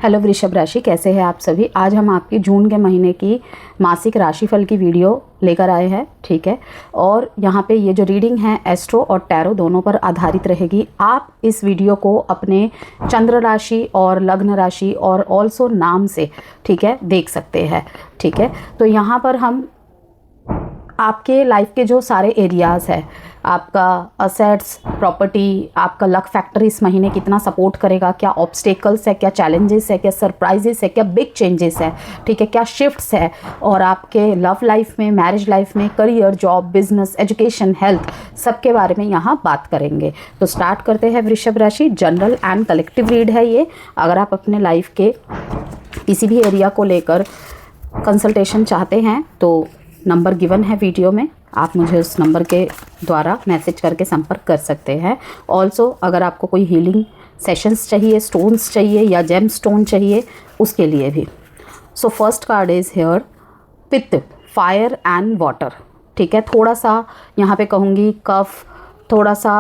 Hello वृषभ राशि, कैसे हैं आप सभी। आज हम आपकी जून के महीने की मासिक राशिफल की वीडियो लेकर आए हैं, ठीक है। और यहाँ पे ये जो रीडिंग है एस्ट्रो और टैरो दोनों पर आधारित रहेगी। आप इस वीडियो को अपने चंद्र राशि और लग्न राशि और ऑल्सो नाम से, ठीक है, देख सकते हैं, ठीक है। तो यहाँ पर हम आपके लाइफ के जो सारे एरियाज़ है, आपका असेट्स, प्रॉपर्टी, आपका लक फैक्टर इस महीने कितना सपोर्ट करेगा, क्या ऑब्स्टेकल्स है, क्या चैलेंजेस है, क्या सरप्राइजेस है, क्या बिग चेंजेस है, ठीक है, क्या शिफ्ट्स है, और आपके लव लाइफ में, मैरिज लाइफ में, career, job, business, education, health, सबके बारे में यहाँ बात करेंगे। तो स्टार्ट करते हैं वृषभ राशि। जनरल एंड कलेक्टिव रीड है ये। अगर आप अपने लाइफ के किसी भी एरिया को लेकर कंसल्टेशन चाहते हैं तो नंबर गिवन है वीडियो में, आप मुझे उस नंबर के द्वारा मैसेज करके संपर्क कर सकते हैं। ऑल्सो अगर आपको कोई हीलिंग सेशंस चाहिए, स्टोन्स चाहिए या जेम स्टोन चाहिए, उसके लिए भी। So first card is here पित्त, फायर एंड वाटर, ठीक है। थोड़ा सा यहाँ पे कहूँगी कफ, थोड़ा सा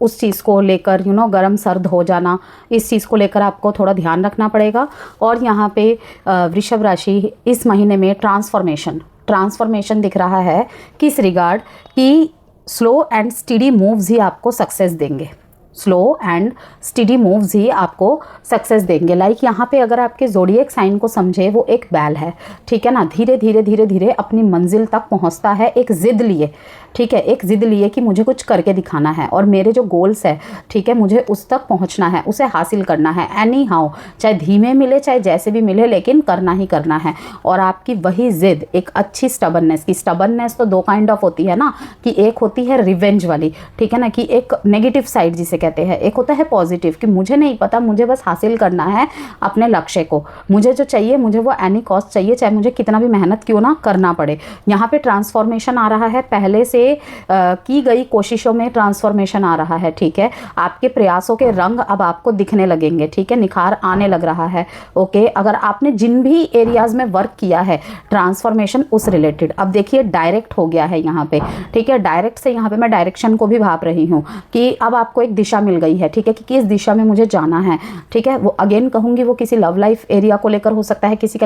उस चीज़ को लेकर गर्म सर्द हो जाना, इस चीज़ को लेकर आपको थोड़ा ध्यान रखना पड़ेगा। और यहाँ पे वृषभ राशि इस महीने में ट्रांसफॉर्मेशन दिख रहा है। किस रिगार्ड कि स्लो एंड स्टीडी मूव्स ही आपको सक्सेस देंगे, स्लो एंड स्टीडी मूव्स ही आपको सक्सेस देंगे। लाइक यहाँ पे अगर आपके ज़ोडिएक साइन को समझे, वो एक बैल है, ठीक है ना, धीरे धीरे धीरे धीरे अपनी मंजिल तक पहुँचता है एक ज़िद लिए, ठीक है, एक ज़िद लिए कि मुझे कुछ करके दिखाना है और मेरे जो गोल्स है, ठीक है, मुझे उस तक पहुँचना है, उसे हासिल करना है एनी हाउ, चाहे धीमे मिले चाहे जैसे भी मिले, लेकिन करना ही करना है। और आपकी वही ज़िद एक अच्छी स्टबननेस की, स्टबननेस तो दो काइंड ऑफ होती है ना, कि एक होती है रिवेंज वाली, ठीक है ना, कि एक नेगेटिव साइड जिसे कहते हैं, एक होता है पॉजिटिव कि मुझे नहीं पता, मुझे बस हासिल करना है अपने लक्ष्य को, मुझे जो चाहिए मुझे वो एनी कॉस्ट चाहिए, चाहे मुझे कितना भी मेहनत क्यों ना करना पड़े। यहाँ पे ट्रांसफॉर्मेशन आ रहा है, पहले से की गई कोशिशों में ट्रांसफॉर्मेशन आ रहा है, ठीक है। आपके प्रयासों के रंग अब आपको दिखने लगेंगे, ठीक है, निखार आने लग रहा है, ओके। अगर आपने जिन भी एरियाज में वर्क किया है ट्रांसफॉर्मेशन उस रिलेटेड, अब देखिए डायरेक्ट हो गया है यहाँ पे, ठीक है। डायरेक्ट से यहाँ पे मैं डायरेक्शन को भी भाप रही हूँ कि अब आपको एक दिशा मिल गई है, ठीक है, कि किस दिशा में मुझे जाना है, ठीक है। वो अगेन कहूँगी वो किसी लव लाइफ एरिया को लेकर हो सकता है, किसी के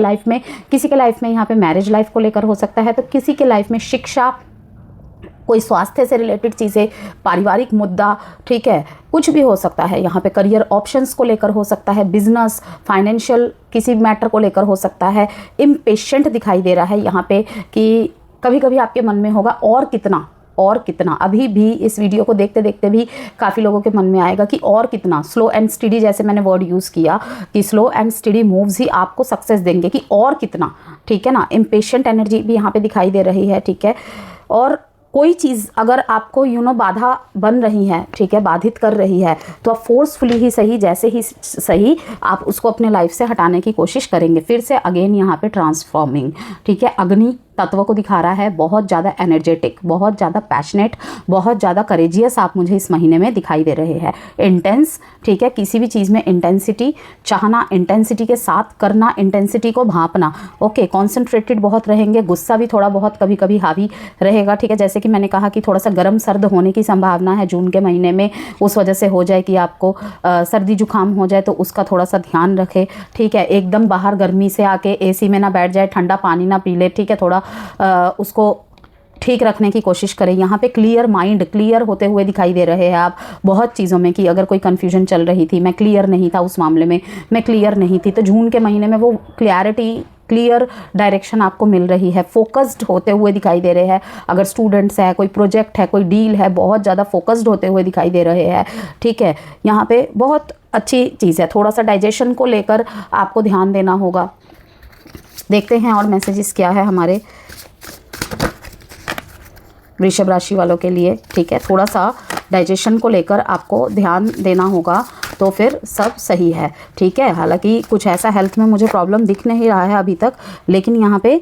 लाइफ में यहाँ पे मैरिज लाइफ को लेकर हो सकता है, तो किसी के लाइफ में शिक्षा, कोई स्वास्थ्य से रिलेटेड चीज़ें, पारिवारिक मुद्दा, ठीक है, कुछ भी हो सकता है। यहाँ पे करियर ऑप्शंस को लेकर हो सकता है, बिजनेस, फाइनेंशियल किसी मैटर को लेकर हो सकता है। इम्पेशेंट दिखाई दे रहा है यहाँ पे कि कभी कभी आपके मन में होगा और कितना। अभी भी इस वीडियो को देखते देखते भी काफ़ी लोगों के मन में आएगा कि और कितना। स्लो एंड स्टडी, जैसे मैंने वर्ड यूज़ किया कि स्लो एंड स्टडी मूव्स ही आपको सक्सेस देंगे, कि और कितना, ठीक है ना। इम्पेशेंट एनर्जी भी यहाँ पे दिखाई दे रही है, ठीक है। और कोई चीज़ अगर आपको बाधा बन रही है, ठीक है, बाधित कर रही है, तो आप फोर्सफुली ही सही, जैसे ही सही, आप उसको अपने लाइफ से हटाने की कोशिश करेंगे। फिर से अगेन यहाँ पे ट्रांसफॉर्मिंग, ठीक है, अग्नि तत्व को दिखा रहा है, बहुत ज़्यादा एनर्जेटिक, बहुत ज़्यादा पैशनेट, बहुत ज़्यादा करेजियस आप मुझे इस महीने में दिखाई दे रहे हैं। इंटेंस, ठीक है, किसी भी चीज़ में इंटेंसिटी चाहना, इंटेंसिटी के साथ करना, इंटेंसिटी को भांपना, ओके। कॉन्सेंट्रेटेड बहुत रहेंगे, गुस्सा भी थोड़ा बहुत कभी कभी हावी रहेगा, ठीक है। जैसे कि मैंने कहा कि थोड़ा सा गर्म सर्द होने की संभावना है जून के महीने में, उस वजह से हो जाए कि आपको सर्दी जुकाम हो जाए, तो उसका थोड़ा सा ध्यान रखें, ठीक है। एकदम बाहर गर्मी से आके एसी में ना बैठ जाए, ठंडा पानी ना पी ले, ठीक है, थोड़ा उसको ठीक रखने की कोशिश करें। यहाँ पे क्लियर माइंड, क्लियर होते हुए दिखाई दे रहे हैं आप बहुत चीज़ों में, कि अगर कोई कन्फ्यूजन चल रही थी, मैं क्लियर नहीं था उस मामले में, मैं क्लियर नहीं थी, तो जून के महीने में वो क्लियरिटी, क्लियर डायरेक्शन आपको मिल रही है, फोकस्ड होते हुए दिखाई दे रहे हैं। अगर स्टूडेंट्स है, कोई प्रोजेक्ट है, कोई डील है, बहुत ज़्यादा फोकस्ड होते हुए दिखाई दे रहे हैं, ठीक है। यहाँ पे बहुत अच्छी चीज़ है। थोड़ा सा डाइजेशन को लेकर आपको ध्यान देना होगा। देखते हैं और मैसेजेस क्या है हमारे वृषभ राशि वालों के लिए, ठीक है। थोड़ा सा डाइजेशन को लेकर आपको ध्यान देना होगा, तो फिर सब सही है, ठीक है। हालांकि कुछ ऐसा हेल्थ में मुझे प्रॉब्लम दिख नहीं रहा है अभी तक, लेकिन यहाँ पे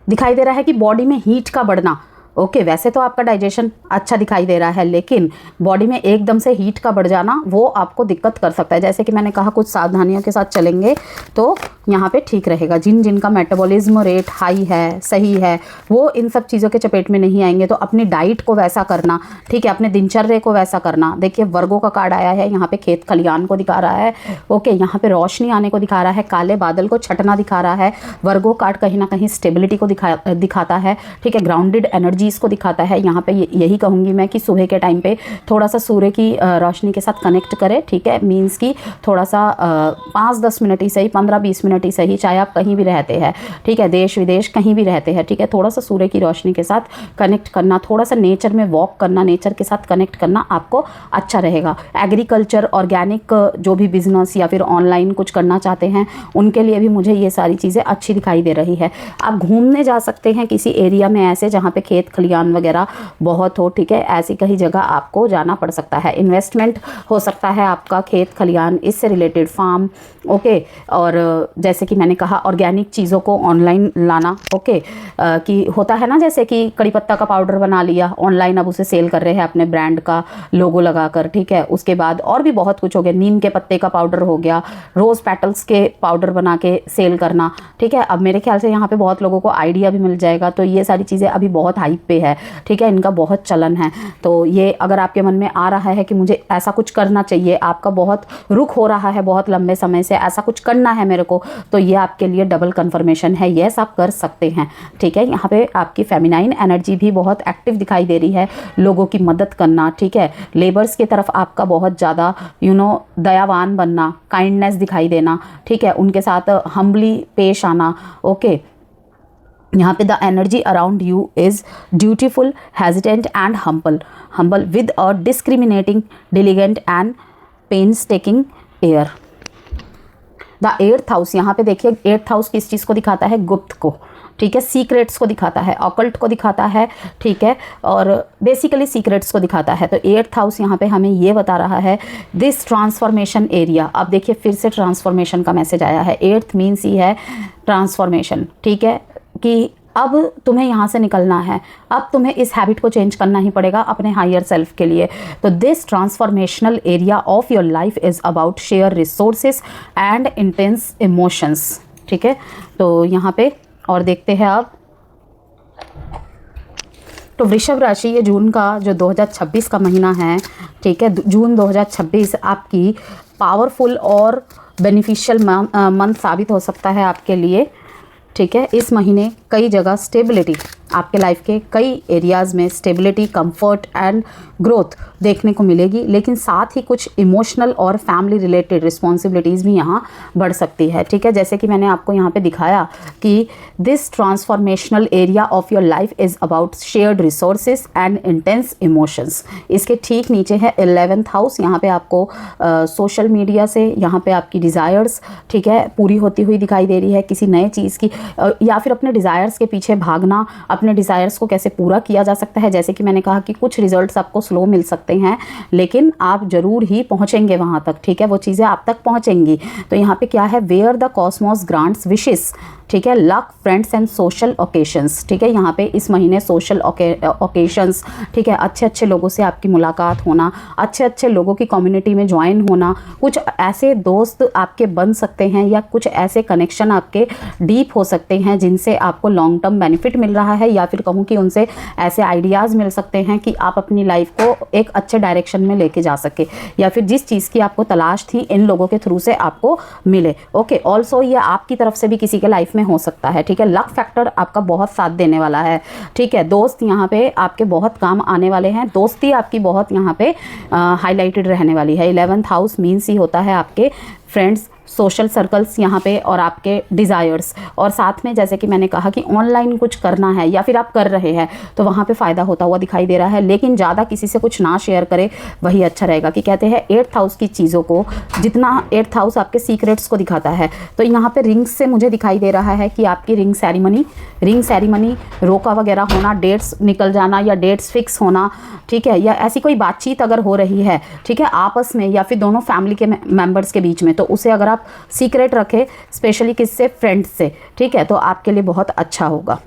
दिखाई दे रहा है कि बॉडी में हीट का बढ़ना, ओके, वैसे तो आपका डाइजेशन अच्छा दिखाई दे रहा है, लेकिन बॉडी में एकदम से हीट का बढ़ जाना वो आपको दिक्कत कर सकता है। जैसे कि मैंने कहा, कुछ सावधानियों के साथ चलेंगे तो यहाँ पे ठीक रहेगा। जिनका मेटाबॉलिज्म रेट हाई है, सही है, वो इन सब चीज़ों के चपेट में नहीं आएंगे। तो अपनी डाइट को वैसा करना, ठीक है, अपने दिनचर्या को वैसा करना। देखिए, वर्गों का कार्ड आया है, यहाँ पे खेत खलियान को दिखा रहा है। ओके, यहाँ पे रोशनी आने को दिखा रहा है, काले बादल को छटना दिखा रहा है। वर्गों कार्ड कहीं ना कहीं स्टेबिलिटी को दिखाता है, ठीक है, ग्राउंडेड एनर्जीज को दिखाता है। यहाँ पे यही कहूँगी मैं कि सुबह के टाइम पे थोड़ा सा सूर्य की रोशनी के साथ कनेक्ट करें, ठीक है। मीन्स कि थोड़ा सा 5-10 मिनट ही सही, 15-20 मिनट ही सही, चाहे आप कहीं भी रहते हैं, ठीक है, देश विदेश कहीं भी रहते हैं, ठीक है, थोड़ा सा सूर्य की रोशनी के साथ कनेक्ट करना, थोड़ा सा नेचर में वॉक करना, नेचर के साथ कनेक्ट करना आपको अच्छा रहेगा। एग्रीकल्चर, ऑर्गेनिक जो भी बिजनेस या फिर ऑनलाइन कुछ करना चाहते हैं, उनके लिए भी मुझे ये सारी चीज़ें अच्छी दिखाई दे रही है। आप घूमने जा सकते हैं किसी एरिया में ऐसे जहाँ पे खेत खलियान वगैरह बहुत हो, ठीक है, ऐसी कहीं जगह आपको जाना पड़ सकता है। इन्वेस्टमेंट हो सकता है आपका खेत खलियान, इससे रिलेटेड फार्म, ओके। और जैसे कि मैंने कहा, ऑर्गेनिक चीज़ों को ऑनलाइन लाना, ओके, कि होता है ना, जैसे कि कड़ी पत्ता का पाउडर बना लिया ऑनलाइन, अब उसे सेल कर रहे हैं अपने ब्रांड का लोगो लगाकर, ठीक है। उसके बाद और भी बहुत कुछ हो गया, नीम के पत्ते का पाउडर हो गया, रोज़ पेटल्स के पाउडर बना के सेल करना, ठीक है। अब मेरे ख्याल से यहाँ पे बहुत लोगों को आइडिया भी मिल जाएगा। तो ये सारी चीज़ें अभी बहुत हाइप पे है, ठीक है, इनका बहुत चलन है। तो ये अगर आपके मन में आ रहा है कि मुझे ऐसा कुछ करना चाहिए, आपका बहुत रुख हो रहा है बहुत लंबे समय से, ऐसा कुछ करना है मेरे को, तो ये आपके लिए डबल कन्फर्मेशन है, यस आप कर सकते हैं, ठीक है। यहाँ पे आपकी फेमिनाइन एनर्जी भी बहुत एक्टिव दिखाई दे रही है, लोगों की मदद करना, ठीक है, लेबर्स की तरफ आपका बहुत ज़्यादा दयावान बनना, काइंडनेस दिखाई देना, ठीक है, उनके साथ हम्बली पेश आना, ओके। यहाँ पे the energy around you is dutiful, hesitant and humble with a discriminating, diligent and painstaking air. The 8th house, यहाँ पे देखिए 8th हाउस किस चीज़ को दिखाता है, गुप्त को, ठीक है, सीक्रेट्स को दिखाता है, ऑकल्ट को दिखाता है, ठीक है, और बेसिकली सीक्रेट्स को दिखाता है। तो 8th हाउस यहाँ पे हमें ये बता रहा है दिस ट्रांसफॉर्मेशन एरिया। अब देखिए फिर से ट्रांसफॉर्मेशन का मैसेज आया है। 8th मीन्स ही है ट्रांसफॉर्मेशन, ठीक है, कि अब तुम्हें यहाँ से निकलना है, अब तुम्हें इस हैबिट को चेंज करना ही पड़ेगा अपने हायर सेल्फ के लिए। तो this transformational area of your life is about share resources and intense emotions, ठीक है। तो यहाँ पे और देखते हैं आप, तो वृषभ राशि, ये जून का जो 2026 का महीना है, ठीक है, जून 2026 आपकी पावरफुल और बेनिफिशियल मंथ साबित हो सकता है आपके लिए, ठीक है। इस महीने कई जगह स्टेबिलिटी, आपके लाइफ के कई एरियाज़ में स्टेबिलिटी, कंफर्ट एंड ग्रोथ देखने को मिलेगी, लेकिन साथ ही कुछ इमोशनल और फैमिली रिलेटेड रिस्पॉन्सिबिलिटीज़ भी यहाँ बढ़ सकती है, ठीक है। जैसे कि मैंने आपको यहाँ पे दिखाया कि this transformational area of your life is about shared resources and intense emotions. इसके ठीक नीचे है 11th हाउस, यहाँ पे आपको सोशल मीडिया से यहाँ पे आपकी डिज़ायर्स, ठीक है, पूरी होती हुई दिखाई दे रही है, किसी नए चीज़ की, या फिर अपने डिज़ायर्स के पीछे भागना, अपने डिज़ायर्स को कैसे पूरा किया जा सकता है। जैसे कि मैंने कहा कि कुछ रिजल्ट्स आपको स्लो मिल सकते हैं, लेकिन आप ज़रूर ही पहुंचेंगे वहां तक, ठीक है, वो चीज़ें आप तक पहुंचेंगी। तो यहाँ पे क्या है, where the cosmos grants wishes, ठीक है, luck, friends and social occasions, ठीक है। यहाँ पे इस महीने सोशल ओकेशंस, ठीक है, अच्छे अच्छे लोगों से आपकी मुलाकात होना, अच्छे अच्छे लोगों की कम्युनिटी में ज्वाइन होना, कुछ ऐसे दोस्त आपके बन सकते हैं या कुछ ऐसे कनेक्शन आपके डीप हो सकते हैं जिनसे आपको लॉन्ग टर्म बेनिफिट मिल रहा है, या फिर कहूँ कि उनसे ऐसे आइडियाज़ मिल सकते हैं कि आप अपनी लाइफ को एक अच्छे डायरेक्शन में लेके जा सके, या फिर जिस चीज़ की आपको तलाश थी इन लोगों के थ्रू से आपको मिले, ओके। ऑल्सो ये आपकी तरफ से भी किसी के लाइफ में हो सकता है, ठीक है। लक फैक्टर आपका बहुत साथ देने वाला है, ठीक है। दोस्त यहाँ पे आपके बहुत काम आने वाले हैं, दोस्ती आपकी बहुत यहाँ पे हाईलाइटेड रहने वाली है। 11th हाउस मीन्स ही होता है आपके फ्रेंड्स, सोशल सर्कल्स यहाँ पे, और आपके डिज़ायर्स, और साथ में जैसे कि मैंने कहा कि ऑनलाइन कुछ करना है या फिर आप कर रहे हैं तो वहाँ पे फ़ायदा होता हुआ दिखाई दे रहा है, लेकिन ज़्यादा किसी से कुछ ना शेयर करें वही अच्छा रहेगा। कि कहते हैं 8th हाउस की चीज़ों को, जितना 8th हाउस आपके सीक्रेट्स को दिखाता है, तो यहाँ पे रिंग्स से मुझे दिखाई दे रहा है कि आपकी रिंग सेरेमनी रोका वगैरह होना, डेट्स निकल जाना या डेट्स फिक्स होना, ठीक है, या ऐसी कोई बातचीत अगर हो रही है, ठीक है, आपस में या फिर दोनों फैमिली के मेंबर्स के बीच में, तो उसे अगर आप सीक्रेट रखें, स्पेशली किससे, फ्रेंड्स से, ठीक है, तो आपके लिए बहुत अच्छा होगा।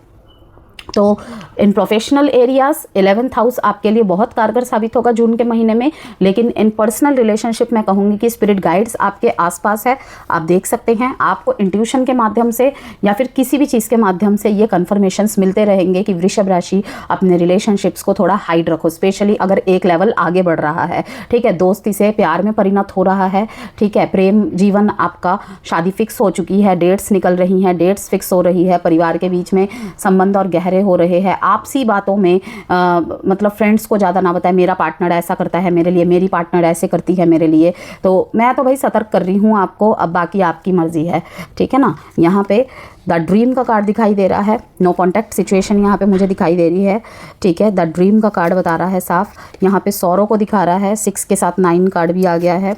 तो in professional areas 11th house आपके लिए बहुत कारगर साबित होगा जून के महीने में। लेकिन इन पर्सनल रिलेशनशिप मैं कहूँगी कि स्पिरिट गाइड्स आपके आसपास है, आप देख सकते हैं। आपको इंट्यूशन के माध्यम से या फिर किसी भी चीज़ के माध्यम से ये कन्फर्मेशंस मिलते रहेंगे कि वृषभ राशि अपने रिलेशनशिप्स को थोड़ा हाइड रखो, स्पेशली अगर एक लेवल आगे बढ़ रहा है, ठीक है, दोस्ती से प्यार में परिणत हो रहा है, ठीक है, प्रेम जीवन आपका, शादी फिक्स हो चुकी है, डेट्स निकल रही हैं, डेट्स फिक्स हो रही है, परिवार के बीच में संबंध और गहरे हो रहे हैं। आपसी बातों में मतलब फ्रेंड्स को ज़्यादा ना बताएं, मेरा पार्टनर ऐसा करता है मेरे लिए, मेरी पार्टनर ऐसे करती है मेरे लिए, तो मैं तो भाई सतर्क कर रही हूँ आपको, अब बाकी आपकी मर्जी है, ठीक है ना। यहाँ पे द ड्रीम का कार्ड दिखाई दे रहा है, नो कॉन्टैक्ट सिचुएशन यहाँ पे मुझे दिखाई दे रही है, ठीक है। द ड्रीम का कार्ड बता रहा है साफ, यहाँ पे सौरों को दिखा रहा है, 6 के साथ 9 कार्ड भी आ गया है,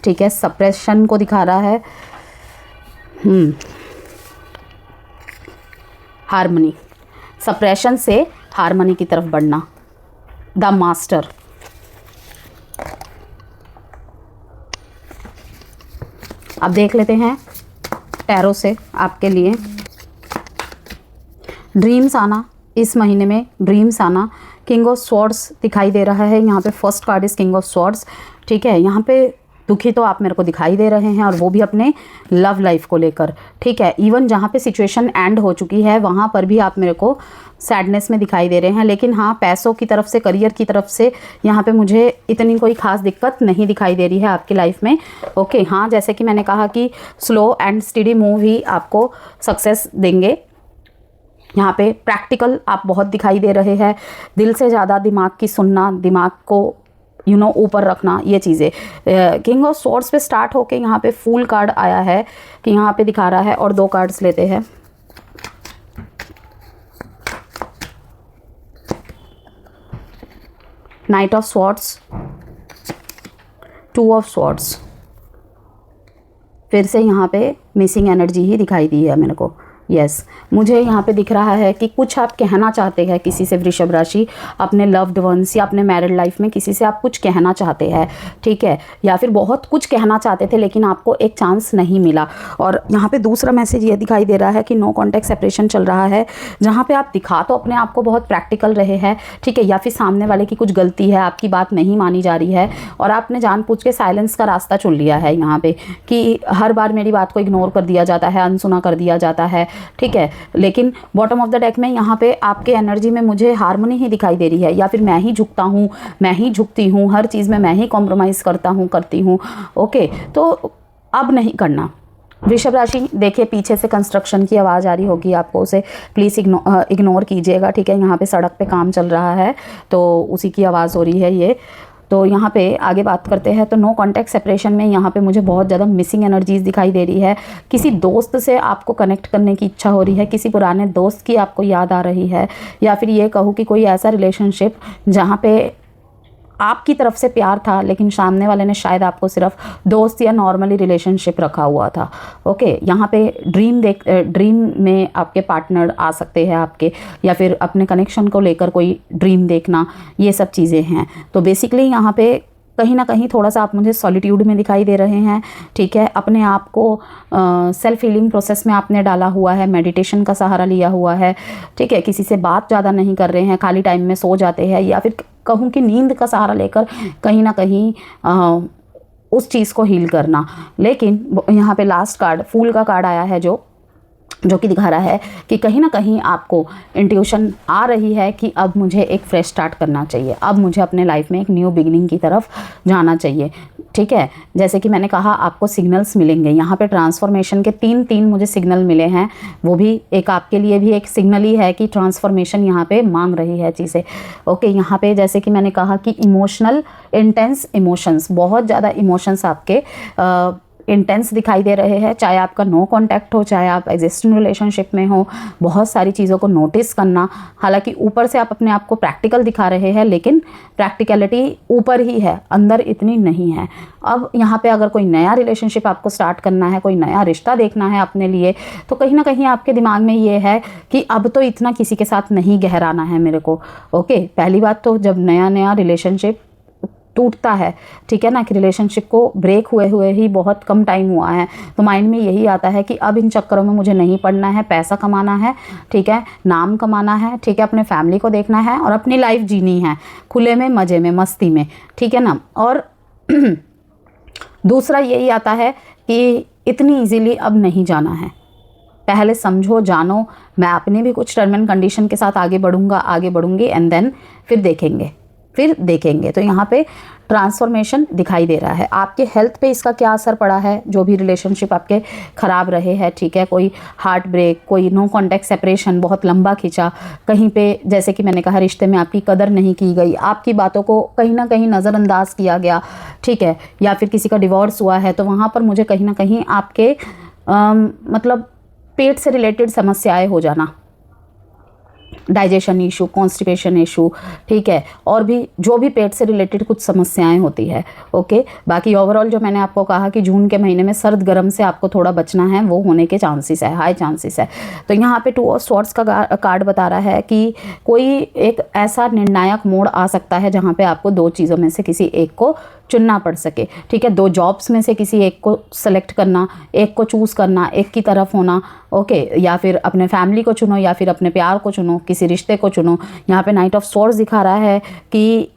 ठीक है। सप्रेशन को दिखा रहा है, हार्मनी, सप्रेशन से हार्मनी की तरफ बढ़ना, द मास्टर, अब देख लेते हैं टैरो से आपके लिए ड्रीम्स आना, इस महीने में ड्रीम्स आना। किंग ऑफ स्वॉर्ड्स दिखाई दे रहा है, यहाँ पे first card is king of swords, ठीक है। यहाँ पे दुखी तो आप मेरे को दिखाई दे रहे हैं और वो भी अपने लव लाइफ को लेकर, ठीक है। इवन जहाँ पे सिचुएशन एंड हो चुकी है वहाँ पर भी आप मेरे को सैडनेस में दिखाई दे रहे हैं। लेकिन हाँ, पैसों की तरफ से, करियर की तरफ से यहाँ पे मुझे इतनी कोई ख़ास दिक्कत नहीं दिखाई दे रही है आपकी लाइफ में। ओके, हाँ, जैसे कि मैंने कहा कि स्लो एंड स्टडी मूव ही आपको सक्सेस देंगे। यहाँ पे प्रैक्टिकल आप बहुत दिखाई दे रहे हैं, दिल से ज़्यादा दिमाग की सुनना, दिमाग को ऊपर रखना, ये चीज़ें। किंग ऑफ स्वॉर्ड्स पे स्टार्ट होके यहाँ पे फूल कार्ड आया है कि यहाँ पे दिखा रहा है, और 2 कार्ड्स लेते हैं। Night of swords, 2 of swords, फिर से यहाँ पे मिसिंग एनर्जी ही दिखाई दी है मेरे को। यस, मुझे यहाँ पे दिख रहा है कि कुछ आप कहना चाहते हैं किसी से, वृषभ राशि, अपने लव्ड वंस या अपने मैरिड लाइफ में किसी से आप कुछ कहना चाहते हैं, ठीक है, या फिर बहुत कुछ कहना चाहते थे लेकिन आपको एक चांस नहीं मिला। और यहाँ पे दूसरा मैसेज ये दिखाई दे रहा है कि नो कॉन्टैक्ट सेपरेशन चल रहा है, जहाँ पे आप दिखा तो अपने आप को बहुत प्रैक्टिकल रहे हैं, ठीक है, या फिर सामने वाले की कुछ गलती है, आपकी बात नहीं मानी जा रही है और आपने जानबूझ के साइलेंस का रास्ता चुन लिया है यहाँ पे कि हर बार मेरी बात को इग्नोर कर दिया जाता है, अनसुना कर दिया जाता है, ठीक है। लेकिन बॉटम ऑफ द डेक में यहाँ पे आपके एनर्जी में मुझे हार्मनी ही दिखाई दे रही है, या फिर मैं ही झुकता हूँ, मैं ही झुकती हूँ, हर चीज़ में मैं ही कॉम्प्रोमाइज़ करती हूँ। ओके, तो अब नहीं करना। वृषभ राशि, देखिए पीछे से कंस्ट्रक्शन की आवाज़ आ रही होगी आपको, उसे प्लीज़ इग्नोर कीजिएगा, ठीक है। यहाँ पे सड़क पे काम चल रहा है तो उसी की आवाज़ हो रही है ये। तो यहाँ पे आगे बात करते हैं। तो नो कॉन्टैक्ट सेपरेशन में यहाँ पे मुझे बहुत ज़्यादा मिसिंग एनर्जीज़ दिखाई दे रही है। किसी दोस्त से आपको कनेक्ट करने की इच्छा हो रही है, किसी पुराने दोस्त की आपको याद आ रही है, या फिर ये कहूँ कि कोई ऐसा रिलेशनशिप जहाँ पे आपकी तरफ से प्यार था लेकिन सामने वाले ने शायद आपको सिर्फ दोस्त या नॉर्मली रिलेशनशिप रखा हुआ था। ओके, यहाँ पे ड्रीम में आपके पार्टनर आ सकते हैं आपके, या फिर अपने कनेक्शन को लेकर कोई ड्रीम देखना, ये सब चीज़ें हैं। तो बेसिकली यहाँ पे कहीं ना कहीं थोड़ा सा आप मुझे सॉलिट्यूड में दिखाई दे रहे हैं, ठीक है। अपने आप को सेल्फ हीलिंग प्रोसेस में आपने डाला हुआ है, मेडिटेशन का सहारा लिया हुआ है, ठीक है। किसी से बात ज़्यादा नहीं कर रहे हैं, खाली टाइम में सो जाते हैं, या फिर कहूँ कि नींद का सहारा लेकर कहीं ना कहीं उस चीज़ को हील करना। लेकिन यहाँ पे लास्ट कार्ड फूल का कार्ड आया है जो कि दिखा रहा है कि कहीं ना कहीं आपको इंट्यूशन आ रही है कि अब मुझे एक फ्रेश स्टार्ट करना चाहिए, अब मुझे अपने लाइफ में एक न्यू बिगिनिंग की तरफ जाना चाहिए, ठीक है। जैसे कि मैंने कहा आपको सिग्नल्स मिलेंगे, यहाँ पे ट्रांसफॉर्मेशन के 3 मुझे सिग्नल मिले हैं, वो भी एक आपके लिए भी एक सिग्नल ही है कि ट्रांसफॉर्मेशन यहाँ पे मांग रही है चीज़ें। ओके, यहाँ पे जैसे कि मैंने कहा कि इमोशनल इंटेंस इमोशंस, बहुत ज़्यादा इमोशंस आपके इंटेंस दिखाई दे रहे हैं, चाहे आपका नो कांटेक्ट हो, चाहे आप एग्जिस्टिंग रिलेशनशिप में हो। बहुत सारी चीज़ों को नोटिस करना, हालांकि ऊपर से आप अपने आप को प्रैक्टिकल दिखा रहे हैं लेकिन प्रैक्टिकलिटी ऊपर ही है, अंदर इतनी नहीं है। अब यहाँ पे अगर कोई नया रिलेशनशिप आपको स्टार्ट करना है, कोई नया रिश्ता देखना है अपने लिए, तो कहीं ना कहीं आपके दिमाग में ये है कि अब तो इतना किसी के साथ नहीं गहराना है मेरे को। ओके, पहली बात तो जब नया नया रिलेशनशिप टूटता है, ठीक है ना, कि रिलेशनशिप को ब्रेक हुए हुए ही बहुत कम टाइम हुआ है, तो माइंड में यही आता है कि अब इन चक्करों में मुझे नहीं पड़ना है, पैसा कमाना है, ठीक है, नाम कमाना है, ठीक है, अपने फैमिली को देखना है और अपनी लाइफ जीनी है खुले में, मज़े में, मस्ती में, ठीक है ना। और दूसरा यही आता है कि इतनी इजीली अब नहीं जाना है, पहले समझो, जानो, मैं अपने भी कुछ टर्म एंड कंडीशन के साथ आगे बढ़ूंगा, आगे बढ़ूंगी, एंड देन फिर देखेंगे। तो यहाँ पे ट्रांसफॉर्मेशन दिखाई दे रहा है। आपके हेल्थ पे इसका क्या असर पड़ा है, जो भी रिलेशनशिप आपके ख़राब रहे हैं, ठीक है, कोई हार्ट ब्रेक, कोई नो कॉन्टैक्ट सेपरेशन बहुत लंबा खिंचा, कहीं पे जैसे कि मैंने कहा रिश्ते में आपकी कदर नहीं की गई, आपकी बातों को कहीं ना कहीं नज़रअंदाज किया गया, ठीक है, या फिर किसी का डिवोर्स हुआ है, तो वहाँ पर मुझे कहीं ना कहीं आपके मतलब पेट से रिलेटेड समस्याएं हो जाना, डाइजेशन इशू, कॉन्स्टिपेशन इशू, ठीक है, और भी जो भी पेट से रिलेटेड कुछ समस्याएं होती है, ओके। बाकी ओवरऑल जो मैंने आपको कहा कि जून के महीने में सर्द गर्म से आपको थोड़ा बचना है, वो होने के चांसेस है, हाई चांसेस है। तो यहाँ पे 2 ऑफ स्वॉर्ड्स का कार्ड बता रहा है कि कोई एक ऐसा निर्णायक मोड़ आ सकता है जहाँ पे आपको 2 चीज़ों में से किसी एक को चुनना पड़ सके, ठीक है, 2 जॉब्स में से किसी एक को सेलेक्ट करना, एक को चूज़ करना, एक की तरफ होना, ओके, या फिर अपने फैमिली को चुनो या फिर अपने प्यार को चुनो, किसी रिश्ते को चुनो। यहाँ पे नाइट ऑफ स्वॉर्ड्स दिखा रहा है कि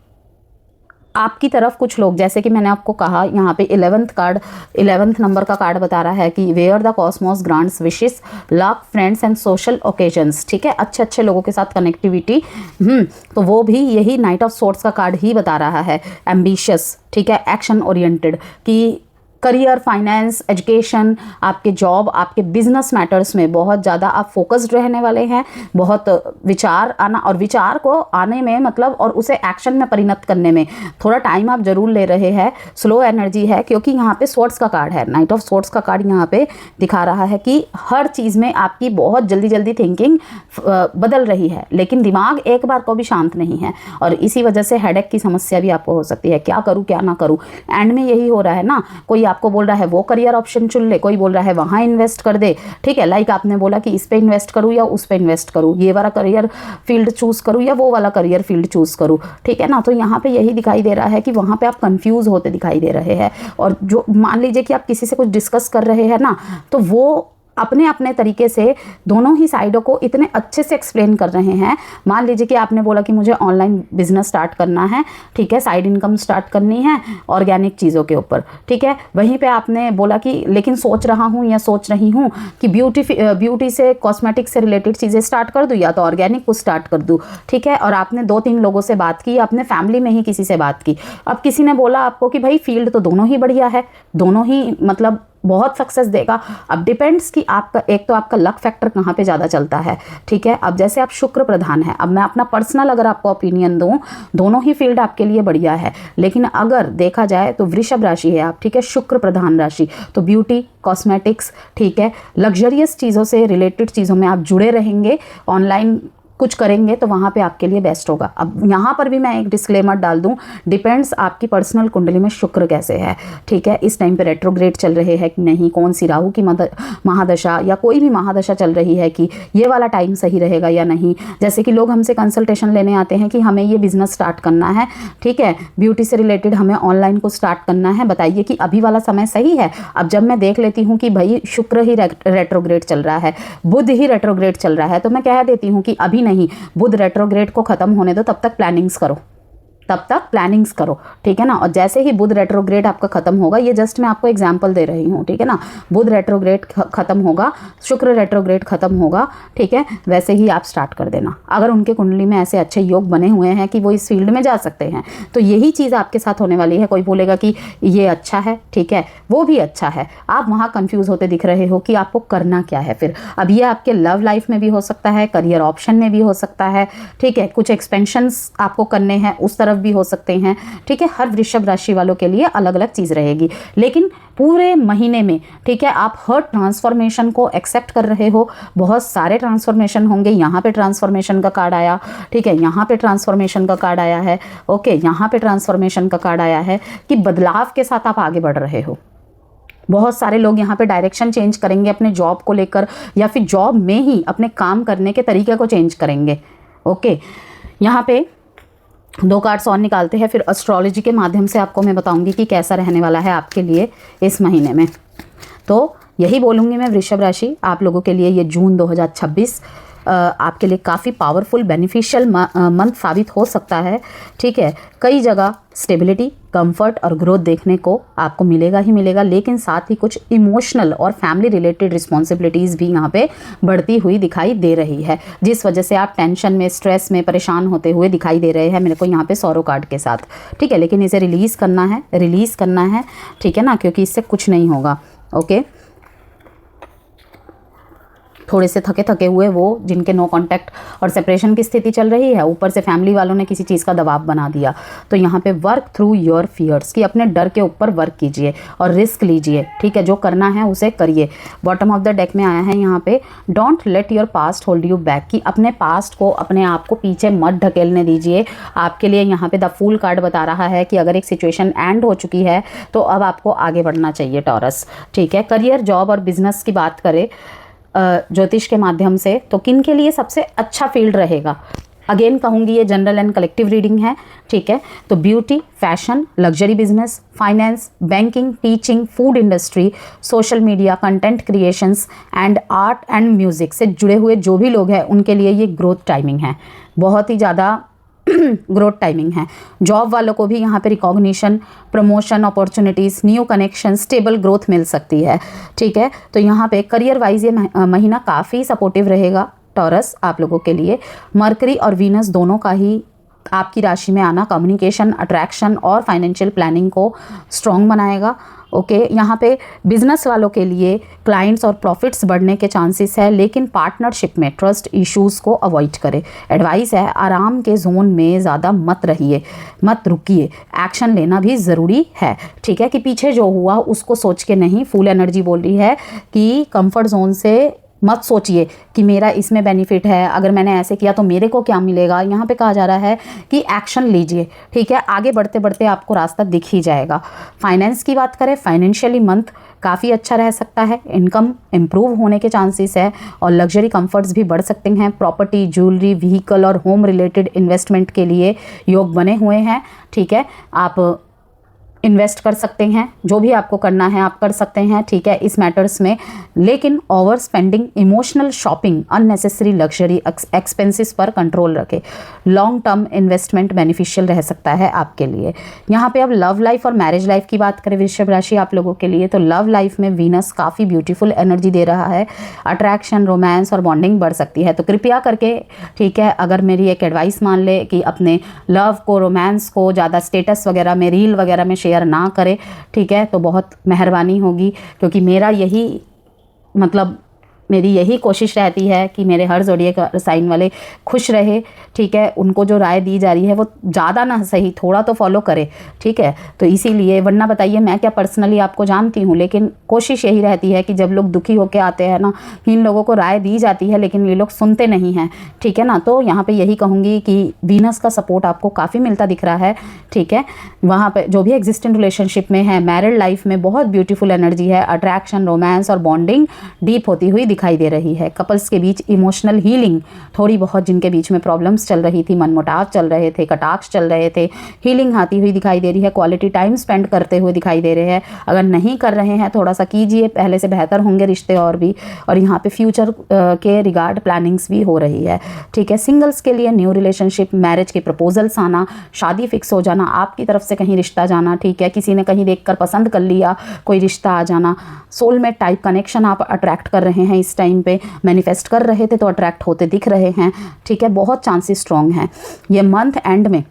आपकी तरफ कुछ लोग, जैसे कि मैंने आपको कहा यहाँ पे 11th नंबर का कार्ड बता रहा है कि where the cosmos grants wishes, luck, friends and social occasions, ठीक है, अच्छे अच्छे लोगों के साथ कनेक्टिविटी, तो वो भी यही नाइट ऑफ स्वॉर्ड्स का कार्ड ही बता रहा है। एम्बिशियस, ठीक है, एक्शन ओरिएंटेड, कि करियर, फाइनेंस, एजुकेशन, आपके जॉब, आपके बिजनेस मैटर्स में बहुत ज़्यादा आप फोकस्ड रहने वाले हैं, बहुत विचार आना, और विचार को आने में मतलब और उसे एक्शन में परिणत करने में थोड़ा टाइम आप जरूर ले रहे हैं, स्लो एनर्जी है, क्योंकि यहाँ पे स्वॉर्ड्स का कार्ड है, नाइट ऑफ स्वॉर्ड्स का कार्ड यहाँ पे दिखा रहा है कि हर चीज़ में आपकी बहुत जल्दी जल्दी थिंकिंग बदल रही है, लेकिन दिमाग एक बार को भी शांत नहीं है, और इसी वजह से हेडेक की समस्या भी आपको हो सकती है, क्या करूँ क्या ना करूँ। एंड में यही हो रहा है ना, कोई आपको बोल रहा है वो करियर ऑप्शन चुन ले, कोई बोल रहा है वहां इन्वेस्ट कर दे, ठीक है, लाइक आपने बोला कि इस पे इन्वेस्ट करूं या उस पे इन्वेस्ट करूं, ये वाला करियर फील्ड चूज करूं या वो वाला करियर फील्ड चूज करूं, ठीक है ना। तो यहाँ पे यही दिखाई दे रहा है कि वहां पे आप कंफ्यूज होते दिखाई दे रहे हैं, और जो मान लीजिए कि आप किसी से कुछ डिस्कस कर रहे हैं ना, तो वो अपने अपने तरीके से दोनों ही साइडों को इतने अच्छे से एक्सप्लेन कर रहे हैं। मान लीजिए कि आपने बोला कि मुझे ऑनलाइन बिजनेस स्टार्ट करना है, ठीक है, साइड इनकम स्टार्ट करनी है ऑर्गेनिक चीज़ों के ऊपर, ठीक है, वहीं पे आपने बोला कि लेकिन सोच रहा हूँ या सोच रही हूँ कि ब्यूटी से, कॉस्मेटिक से रिलेटेड चीज़ें स्टार्ट कर दूँ या तो ऑर्गेनिक को स्टार्ट कर दूँ, ठीक है, और आपने 2-3 लोगों से बात की, अपने फैमिली में ही किसी से बात की, अब किसी ने बोला आपको कि भाई फील्ड तो दोनों ही बढ़िया है, दोनों ही मतलब बहुत सक्सेस देगा। अब डिपेंड्स कि आपका एक तो आपका लक फैक्टर कहाँ पे ज़्यादा चलता है, ठीक है। अब जैसे आप शुक्र प्रधान है, अब मैं अपना पर्सनल अगर आपको ओपिनियन दूँ, दोनों ही फील्ड आपके लिए बढ़िया है, लेकिन अगर देखा जाए तो वृषभ राशि है आप, ठीक है, शुक्र प्रधान राशि, तो ब्यूटी, कॉस्मेटिक्स, ठीक है, लग्जरियस चीज़ों से रिलेटेड चीज़ों में आप जुड़े रहेंगे, ऑनलाइन कुछ करेंगे तो वहाँ पे आपके लिए बेस्ट होगा। अब यहाँ पर भी मैं एक डिस्क्लेमर डाल दूँ, डिपेंड्स आपकी पर्सनल कुंडली में शुक्र कैसे है, ठीक है, इस टाइम पे रेट्रोग्रेड चल रहे हैं कि नहीं, कौन सी राहु की महादशा या कोई भी महादशा चल रही है कि ये वाला टाइम सही रहेगा या नहीं। जैसे कि लोग हमसे कंसल्टेशन लेने आते हैं कि हमें ये बिजनेस स्टार्ट करना है, ठीक है, ब्यूटी से रिलेटेड हमें ऑनलाइन को स्टार्ट करना है, बताइए कि अभी वाला समय सही है। अब जब मैं देख लेती हूँ कि भाई शुक्र ही रेट्रोग्रेड चल रहा है, बुध ही रेट्रोग्रेड चल रहा है, तो मैं कह देती हूँ कि अभी नहीं, बुध रेट्रोग्रेड को खत्म होने दो, तब तक प्लानिंग्स करो, ठीक है ना। और जैसे ही बुध रेट्रोग्रेड आपका खत्म होगा, ये जस्ट मैं आपको एग्जांपल दे रही हूँ, ठीक है ना, बुध रेट्रोग्रेड खत्म होगा, शुक्र रेट्रोग्रेड खत्म होगा, ठीक है, वैसे ही आप स्टार्ट कर देना। अगर उनके कुंडली में ऐसे अच्छे योग बने हुए हैं कि वो इस फील्ड में जा सकते हैं, तो यही चीज़ आपके साथ होने वाली है। कोई बोलेगा कि ये अच्छा है, ठीक है, वो भी अच्छा है, आप वहाँ कंफ्यूज होते दिख रहे हो कि आपको करना क्या है। फिर अब ये आपके लव लाइफ में भी हो सकता है, करियर ऑप्शन में भी हो सकता है, ठीक है, कुछ एक्सपेंशंस आपको करने हैं उस तरफ भी हो सकते हैं, ठीक है। हर वृषभ राशि वालों के लिए अलग अलग चीज़ रहेगी, लेकिन पूरे महीने में, ठीक है, आप हर ट्रांसफॉर्मेशन को एक्सेप्ट कर रहे हो। बहुत सारे ट्रांसफॉर्मेशन होंगे, यहाँ पे ट्रांसफॉर्मेशन का कार्ड आया, ठीक है, यहाँ पे ट्रांसफॉर्मेशन का कार्ड आया है, ओके, यहाँ पे ट्रांसफॉर्मेशन का कार्ड आया है कि बदलाव के साथ आप आगे बढ़ रहे हो। बहुत सारे लोग यहाँ पे डायरेक्शन चेंज करेंगे अपने जॉब को लेकर, या फिर जॉब में ही अपने काम करने के तरीके को चेंज करेंगे, ओके। यहाँ पे 2 कार्ड्स और निकालते हैं, फिर एस्ट्रोलॉजी के माध्यम से आपको मैं बताऊंगी कि कैसा रहने वाला है आपके लिए इस महीने में। तो यही बोलूँगी मैं वृषभ राशि, आप लोगों के लिए ये जून 2026 आपके लिए काफ़ी पावरफुल बेनिफिशियल मंथ साबित हो सकता है। ठीक है, कई जगह स्टेबिलिटी, कंफर्ट और ग्रोथ देखने को आपको मिलेगा ही मिलेगा, लेकिन साथ ही कुछ इमोशनल और फैमिली रिलेटेड रिस्पॉन्सिबिलिटीज़ भी यहाँ पे बढ़ती हुई दिखाई दे रही है, जिस वजह से आप टेंशन में, स्ट्रेस में, परेशान होते हुए दिखाई दे रहे हैं मेरे को यहाँ पे सौरो कार्ड के साथ। ठीक है, लेकिन इसे रिलीज़ करना है, ठीक है ना, क्योंकि इससे कुछ नहीं होगा। ओके, थोड़े से थके थके हुए वो जिनके नो कांटेक्ट और सेपरेशन की स्थिति चल रही है, ऊपर से फैमिली वालों ने किसी चीज़ का दबाव बना दिया, तो यहाँ पे वर्क थ्रू योर फियर्स, कि अपने डर के ऊपर वर्क कीजिए और रिस्क लीजिए। ठीक है, जो करना है उसे करिए। बॉटम ऑफ द डेक में आया है यहाँ पे don't let your past hold you back, कि अपने पास्ट को, अपने आप को पीछे मत ढकेलने दीजिए। आपके लिए यहाँ पे द फूल कार्ड बता रहा है कि अगर एक सिचुएशन एंड हो चुकी है तो अब आपको आगे बढ़ना चाहिए टॉरस। ठीक है, करियर, जॉब और बिजनेस की बात करें ज्योतिष के माध्यम से, तो किन के लिए सबसे अच्छा फील्ड रहेगा? अगेन कहूँगी ये जनरल एंड कलेक्टिव रीडिंग है। ठीक है, तो beauty, fashion, luxury business, finance, banking, teaching, food industry, social media, content creations and art and music से जुड़े हुए जो भी लोग हैं उनके लिए ये ग्रोथ टाइमिंग है, बहुत ही ज़्यादा ग्रोथ टाइमिंग है। जॉब वालों को भी यहाँ पे recognition, promotion, opportunities, new connection, stable growth मिल सकती है। ठीक है, तो यहाँ पे करियर वाइज ये महीना काफ़ी सपोर्टिव रहेगा टॉरस आप लोगों के लिए। मरकरी और वीनस दोनों का ही आपकी राशि में आना कम्युनिकेशन, अट्रैक्शन और फाइनेंशियल प्लानिंग को स्ट्रॉन्ग बनाएगा। ओके, यहाँ पे बिजनेस वालों के लिए क्लाइंट्स और प्रॉफिट्स बढ़ने के चांसेस है, लेकिन पार्टनरशिप में ट्रस्ट इश्यूज़ को अवॉइड करें। एडवाइस है आराम के जोन में ज़्यादा मत रहिए, मत रुकिए, एक्शन लेना भी ज़रूरी है। ठीक है, कि पीछे जो हुआ उसको सोच के नहीं, फुल एनर्जी बोल रही है कि कंफर्ट जोन से मत सोचिए कि मेरा इसमें बेनिफिट है, अगर मैंने ऐसे किया तो मेरे को क्या मिलेगा। यहाँ पे कहा जा रहा है कि एक्शन लीजिए। ठीक है, आगे बढ़ते बढ़ते आपको रास्ता दिख ही जाएगा। फाइनेंस की बात करें, फाइनेंशियली मंथ काफ़ी अच्छा रह सकता है, इनकम इम्प्रूव होने के चांसेस है और लग्जरी कंफर्ट्स भी बढ़ सकते हैं। प्रॉपर्टी, ज्वेलरी, व्हीकल और होम रिलेटेड इन्वेस्टमेंट के लिए योग बने हुए हैं। ठीक है, आप इन्वेस्ट कर सकते हैं, जो भी आपको करना है आप कर सकते हैं। ठीक है, इस मैटर्स में, लेकिन over spending, emotional shopping, unnecessary luxury expenses पर कंट्रोल रखें। लॉन्ग टर्म इन्वेस्टमेंट बेनिफिशियल रह सकता है आपके लिए। यहाँ पे अब लव लाइफ और मैरिज लाइफ की बात करें वृषभ राशि आप लोगों के लिए, तो लव लाइफ में वीनस काफ़ी ब्यूटीफुल एनर्जी दे रहा है। अट्रैक्शन, रोमांस और बॉन्डिंग बढ़ सकती है, तो कृपया करके, ठीक है, अगर मेरी एक एडवाइस मान ले कि अपने लव को, रोमांस को ज़्यादा स्टेटस वगैरह में, रील वगैरह में शेयर ना करें। ठीक है, तो बहुत मेहरबानी होगी, क्योंकि मेरा यही मतलब मेरी यही कोशिश रहती है कि मेरे हर ज़ोडिएक साइन वाले खुश रहे। ठीक है, उनको जो राय दी जा रही है वो ज़्यादा ना सही, थोड़ा तो फॉलो करे। ठीक है, तो इसीलिए, वरना बताइए मैं क्या पर्सनली आपको जानती हूँ, लेकिन कोशिश यही रहती है कि जब लोग दुखी होकर आते हैं ना, इन लोगों को राय दी जाती है लेकिन ये लोग सुनते नहीं हैं। ठीक है ना, तो यहाँ पर यही कहूँगी कि वीनस का सपोर्ट आपको काफ़ी मिलता दिख रहा है। ठीक है, वहाँ पर जो भी एग्जिस्टिंग रिलेशनशिप में है, मैरिड लाइफ में बहुत ब्यूटीफुल एनर्जी है। अट्रैक्शन, रोमांस और बॉन्डिंग डीप होती हुई दिखाई दे रही है। कपल्स के बीच इमोशनल हीलिंग, थोड़ी बहुत जिनके बीच में प्रॉब्लम्स चल रही थी, मनमुटाव चल रहे थे, कटाक्ष चल रहे थे, हीलिंग आती हुई दिखाई दे रही है। क्वालिटी टाइम स्पेंड करते हुए दिखाई दे रहे हैं। अगर नहीं कर रहे हैं थोड़ा सा कीजिए, पहले से बेहतर होंगे रिश्ते और भी। और यहाँ पे फ्यूचर के रिगार्ड प्लानिंग्स भी हो रही है। ठीक है, सिंगल्स के लिए न्यू रिलेशनशिप, मैरिज के प्रपोजल्स आना, शादी फिक्स हो जाना, आपकी तरफ से कहीं रिश्ता जाना। ठीक है, किसी ने कहीं देखकर पसंद कर लिया, कोई रिश्ता आ जाना, सोलमेट टाइप कनेक्शन आप अट्रैक्ट कर रहे हैं इस टाइम पे, मैनिफेस्ट कर रहे थे तो अट्रैक्ट होते दिख रहे हैं। ठीक है, बहुत चांसेस स्ट्रॉन्ग हैं ये मंथ एंड में।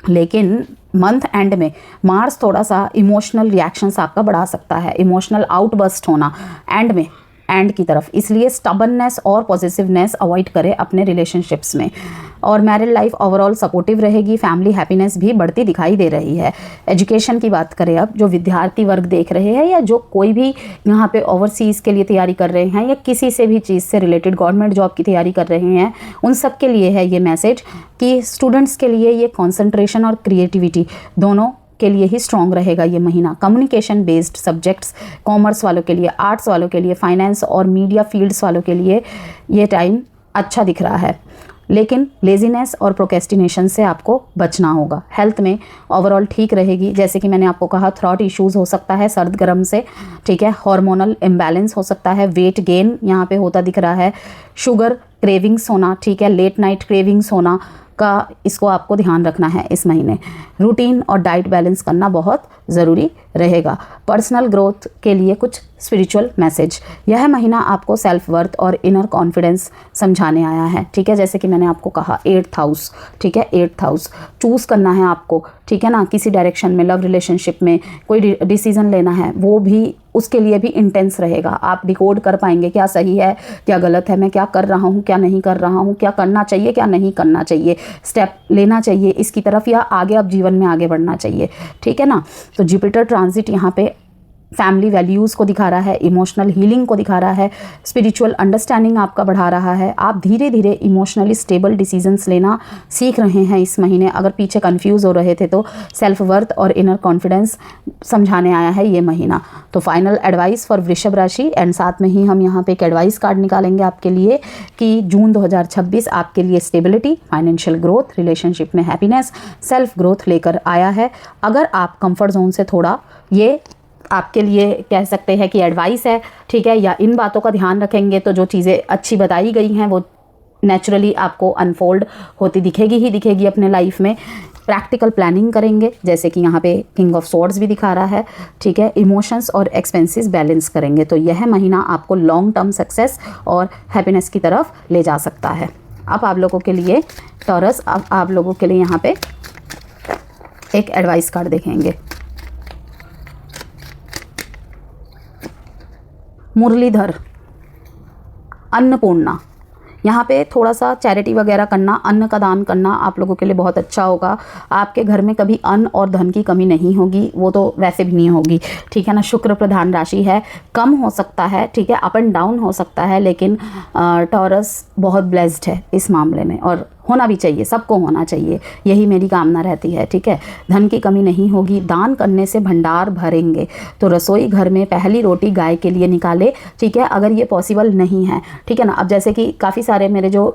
लेकिन मंथ एंड में मार्स थोड़ा सा इमोशनल रिएक्शंस आपका बढ़ा सकता है, इमोशनल आउटबर्स्ट होना एंड में, एंड की तरफ। इसलिए स्टबननेस और पॉजिटिवनेस अवॉइड करें अपने रिलेशनशिप्स में। और मैरिड लाइफ ओवरऑल सपोर्टिव रहेगी, फैमिली हैप्पीनेस भी बढ़ती दिखाई दे रही है। एजुकेशन की बात करें अब, जो विद्यार्थी वर्ग देख रहे हैं या जो कोई भी यहाँ पे ओवरसीज़ के लिए तैयारी कर रहे हैं या किसी से भी चीज़ से रिलेटेड गवर्नमेंट जॉब की तैयारी कर रहे हैं, उन सब के लिए है ये मैसेज कि स्टूडेंट्स के लिए ये कॉन्सेंट्रेशन और क्रिएटिविटी दोनों के लिए ही स्ट्रॉन्ग रहेगा ये महीना। कम्युनिकेशन बेस्ड सब्जेक्ट्स, कॉमर्स वालों के लिए, आर्ट्स वालों के लिए, फाइनेंस और मीडिया फील्ड्स वालों के लिए ये टाइम अच्छा दिख रहा है। लेकिन लेजीनेस और प्रोक्रेस्टिनेशन से आपको बचना होगा। हेल्थ में ओवरऑल ठीक रहेगी, जैसे कि मैंने आपको कहा थ्रॉट इश्यूज़ हो सकता है सर्द गर्म से, ठीक है, हार्मोनल इम्बैलेंस हो सकता है, वेट गेन यहाँ पे होता दिख रहा है, शुगर क्रेविंग्स होना, ठीक है, लेट नाइट क्रेविंग्स होना का, इसको आपको ध्यान रखना है इस महीने। रूटीन और डाइट बैलेंस करना बहुत ज़रूरी रहेगा। पर्सनल ग्रोथ के लिए कुछ स्पिरिचुअल मैसेज, यह महीना आपको सेल्फ वर्थ और इनर कॉन्फिडेंस समझाने आया है, ठीक है, जैसे कि मैंने आपको कहा 8th हाउस, ठीक है, 8th हाउस चूज़ करना है आपको, ठीक है ना, किसी डायरेक्शन में, लव रिलेशनशिप में कोई डिसीज़न लेना है, वो भी उसके लिए भी इंटेंस रहेगा। आप डिकोड कर पाएंगे क्या सही है क्या गलत है, मैं क्या कर रहा हूँ क्या नहीं कर रहा हूँ, क्या करना चाहिए क्या नहीं करना चाहिए, स्टेप लेना चाहिए इसकी तरफ या आगे अब जीवन में आगे बढ़ना चाहिए, ठीक है ना। तो जुपिटर ट्रांजिट यहाँ पे फैमिली वैल्यूज़ को दिखा रहा है, इमोशनल हीलिंग को दिखा रहा है, स्पिरिचुअल अंडरस्टैंडिंग आपका बढ़ा रहा है। आप धीरे धीरे इमोशनली स्टेबल डिसीजंस लेना सीख रहे हैं इस महीने। अगर पीछे कंफ्यूज हो रहे थे तो सेल्फ वर्थ और इनर कॉन्फिडेंस समझाने आया है ये महीना। तो फाइनल एडवाइस फॉर वृषभ राशि, एंड साथ में ही हम यहाँ पे एक एडवाइस कार्ड निकालेंगे आपके लिए कि जून 2026 आपके लिए स्टेबिलिटी, फाइनेंशियल ग्रोथ, रिलेशनशिप में हैप्पीनेस, सेल्फ ग्रोथ लेकर आया है। अगर आप कंफर्ट जोन से थोड़ा, ये आपके लिए कह सकते हैं कि एडवाइस है, ठीक है, या इन बातों का ध्यान रखेंगे तो जो चीज़ें अच्छी बताई गई हैं वो नेचुरली आपको अनफोल्ड होती दिखेगी ही दिखेगी अपने लाइफ में। प्रैक्टिकल प्लानिंग करेंगे, जैसे कि यहाँ पे किंग ऑफ स्वॉर्ड्स भी दिखा रहा है, ठीक है, इमोशंस और एक्सपेंसेस बैलेंस करेंगे। तो यह महीना आपको लॉन्ग टर्म सक्सेस और हैप्पीनेस की तरफ ले जा सकता है। अब आप लोगों के लिए टॉरस, आप लोगों के लिए यहाँ पे एक एडवाइस कार्ड देखेंगे। मुरलीधर, अन्नपूर्णा, यहाँ पे थोड़ा सा चैरिटी वगैरह करना, अन्न का दान करना आप लोगों के लिए बहुत अच्छा होगा। आपके घर में कभी अन्न और धन की कमी नहीं होगी, वो तो वैसे भी नहीं होगी, ठीक है ना। शुक्र प्रधान राशि है, कम हो सकता है, ठीक है, अप एंड डाउन हो सकता है, लेकिन टॉरस बहुत ब्लेस्ड है इस मामले में और होना भी चाहिए, सबको होना चाहिए, यही मेरी कामना रहती है, ठीक है। धन की कमी नहीं होगी, दान करने से भंडार भरेंगे। तो रसोई घर में पहली रोटी गाय के लिए निकाले, ठीक है, अगर ये पॉसिबल नहीं है, ठीक है ना। अब जैसे कि काफ़ी सारे मेरे जो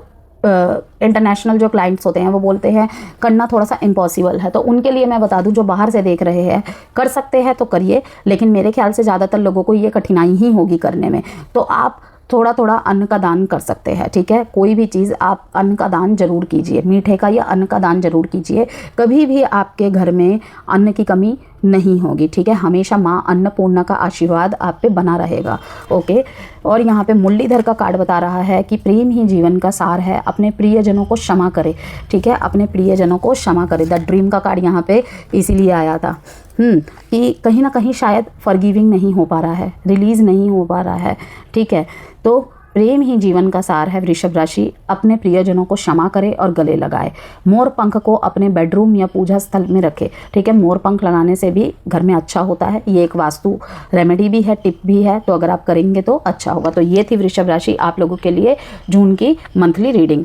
इंटरनेशनल जो क्लाइंट्स होते हैं वो बोलते हैं करना थोड़ा सा इम्पॉसिबल है, तो उनके लिए मैं बता दूं जो बाहर से देख रहे हैं कर सकते हैं तो करिए, लेकिन मेरे ख्याल से ज़्यादातर लोगों को ये कठिनाई ही होगी करने में। तो आप थोड़ा थोड़ा अन्न का दान कर सकते हैं, ठीक है, कोई भी चीज़ आप अन्न का दान जरूर कीजिए, मीठे का या अन्न का दान जरूर कीजिए, कभी भी आपके घर में अन्न की कमी नहीं होगी, ठीक है। हमेशा माँ अन्नपूर्णा का आशीर्वाद आप पे बना रहेगा, ओके। और यहाँ पे मुरलीधर का कार्ड बता रहा है कि प्रेम ही जीवन का सार है, अपने प्रियजनों को क्षमा करे, ठीक है, अपने प्रियजनों को क्षमा करे। द ड्रीम का कार्ड यहाँ पे इसीलिए आया था कि कहीं ना कहीं शायद फॉरगिविंग नहीं हो पा रहा है, रिलीज़ नहीं हो पा रहा है, ठीक है। तो प्रेम ही जीवन का सार है। वृषभ राशि अपने प्रियजनों को क्षमा करे और गले लगाए। मोर पंख को अपने बेडरूम या पूजा स्थल में रखे, ठीक है, मोर पंख लगाने से भी घर में अच्छा होता है, ये एक वास्तु रेमेडी भी है, टिप भी है, तो अगर आप करेंगे तो अच्छा होगा। तो ये थी वृषभ राशि आप लोगों के लिए जून की मंथली रीडिंग।